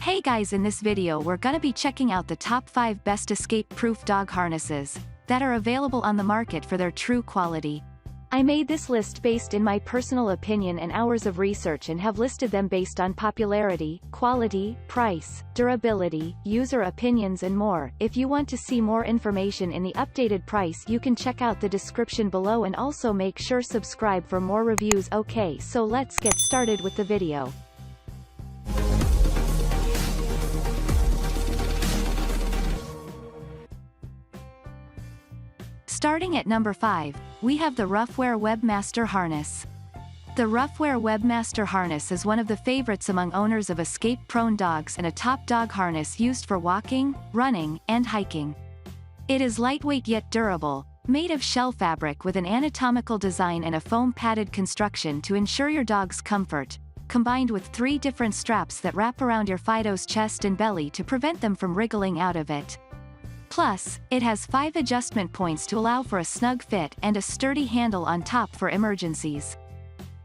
Hey guys, in this video we're gonna be checking out the top 5 best escape-proof dog harnesses that are available on the market for their true quality. I made this list based in my personal opinion and hours of research and have listed them based on popularity, quality, price, durability, user opinions and more. If you want to see more information in the updated price, you can check out the description below and also make sure subscribe for more reviews. Okay, so let's get started with the video. Starting at number 5, we have the Ruffwear Webmaster Harness. The Ruffwear Webmaster Harness is one of the favorites among owners of escape-prone dogs and a top dog harness used for walking, running, and hiking. It is lightweight yet durable, made of shell fabric with an anatomical design and a foam-padded construction to ensure your dog's comfort, combined with 3 different straps that wrap around your Fido's chest and belly to prevent them from wriggling out of it. Plus, it has 5 adjustment points to allow for a snug fit and a sturdy handle on top for emergencies.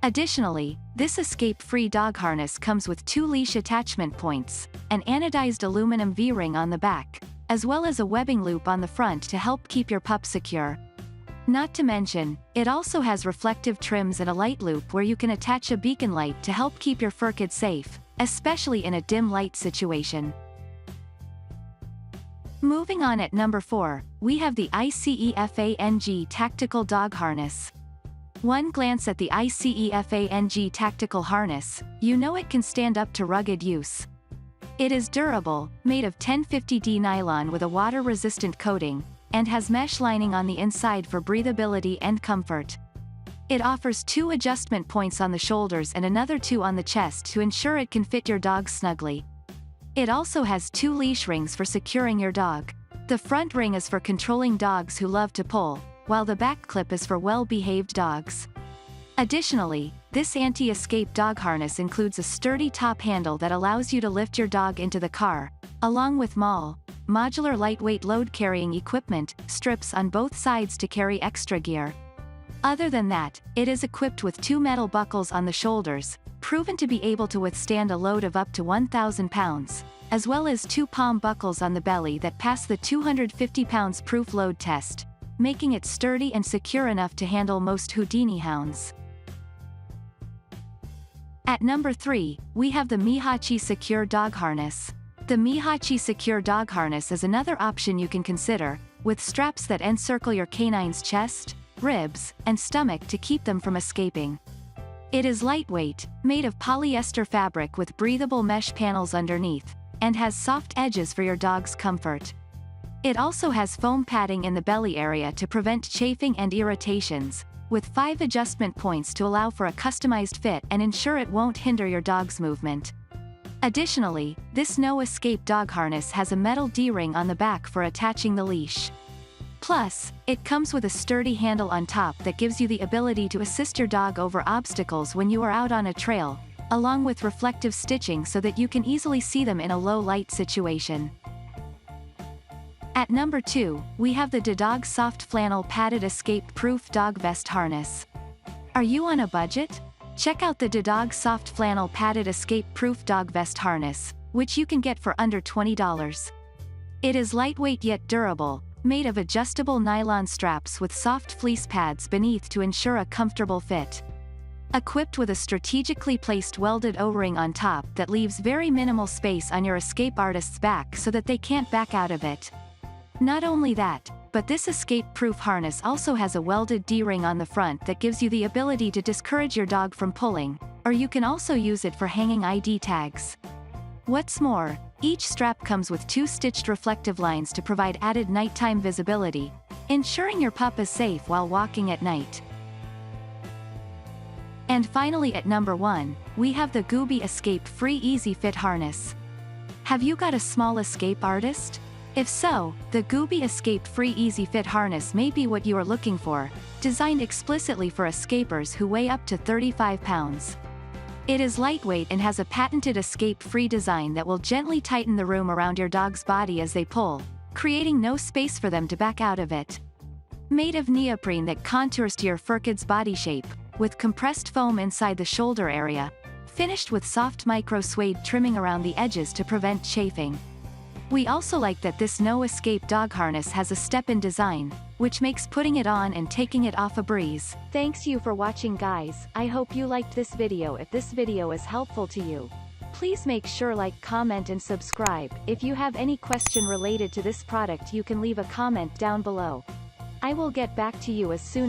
Additionally, this escape-free dog harness comes with 2 leash attachment points, an anodized aluminum V-ring on the back, as well as a webbing loop on the front to help keep your pup secure. Not to mention, it also has reflective trims and a light loop where you can attach a beacon light to help keep your fur kid safe, especially in a dim light situation. Moving on at number 4, we have the ICF Tactical Dog Harness. One glance at the ICF Tactical Harness, you know it can stand up to rugged use. It is durable, made of 1050D nylon with a water-resistant coating, and has mesh lining on the inside for breathability and comfort. It offers 2 adjustment points on the shoulders and another 2 on the chest to ensure it can fit your dog snugly. It also has 2 leash rings for securing your dog. The front ring is for controlling dogs who love to pull, while the back clip is for well-behaved dogs. Additionally, this anti-escape dog harness includes a sturdy top handle that allows you to lift your dog into the car, along with modular lightweight load-carrying equipment, strips on both sides to carry extra gear. Other than that, it is equipped with 2 metal buckles on the shoulders, proven to be able to withstand a load of up to 1,000 pounds, as well as 2 palm buckles on the belly that pass the 250 pounds proof load test, making it sturdy and secure enough to handle most Houdini hounds. At number 3, we have the Mihachi Secure Dog Harness. The Mihachi Secure Dog Harness is another option you can consider, with straps that encircle your canine's chest, ribs, and stomach to keep them from escaping. It is lightweight, made of polyester fabric with breathable mesh panels underneath, and has soft edges for your dog's comfort. It also has foam padding in the belly area to prevent chafing and irritations, with 5 adjustment points to allow for a customized fit and ensure it won't hinder your dog's movement. Additionally, this no-escape dog harness has a metal D-ring on the back for attaching the leash. Plus, it comes with a sturdy handle on top that gives you the ability to assist your dog over obstacles when you are out on a trail, along with reflective stitching so that you can easily see them in a low-light situation. At number 2, we have the DDog Soft Flannel Padded Escape-Proof Dog Vest Harness. Are you on a budget? Check out the DDog Soft Flannel Padded Escape-Proof Dog Vest Harness, which you can get for under $20. It is lightweight yet durable, made of adjustable nylon straps with soft fleece pads beneath to ensure a comfortable fit. Equipped with a strategically placed welded O-ring on top that leaves very minimal space on your escape artist's back so that they can't back out of it. Not only that, but this escape-proof harness also has a welded D-ring on the front that gives you the ability to discourage your dog from pulling, or you can also use it for hanging ID tags. What's more, each strap comes with 2 stitched reflective lines to provide added nighttime visibility, ensuring your pup is safe while walking at night. And finally at number 1, we have the Gooby Escape-Free Easy Fit Harness. Have you got a small escape artist? If so, the Gooby Escape-Free Easy Fit Harness may be what you are looking for, designed explicitly for escapers who weigh up to 35 pounds. It is lightweight and has a patented escape-free design that will gently tighten the room around your dog's body as they pull, creating no space for them to back out of it. Made of neoprene that contours to your fur kid's body shape, with compressed foam inside the shoulder area, finished with soft micro suede trimming around the edges to prevent chafing. We also like that this no-escape dog harness has a step-in design, which makes putting it on and taking it off a breeze. Thanks you for watching, guys. I hope you liked this video. If this video is helpful to you, please make sure like, comment and subscribe. If you have any question related to this product, you can leave a comment down below. I will get back to you as soon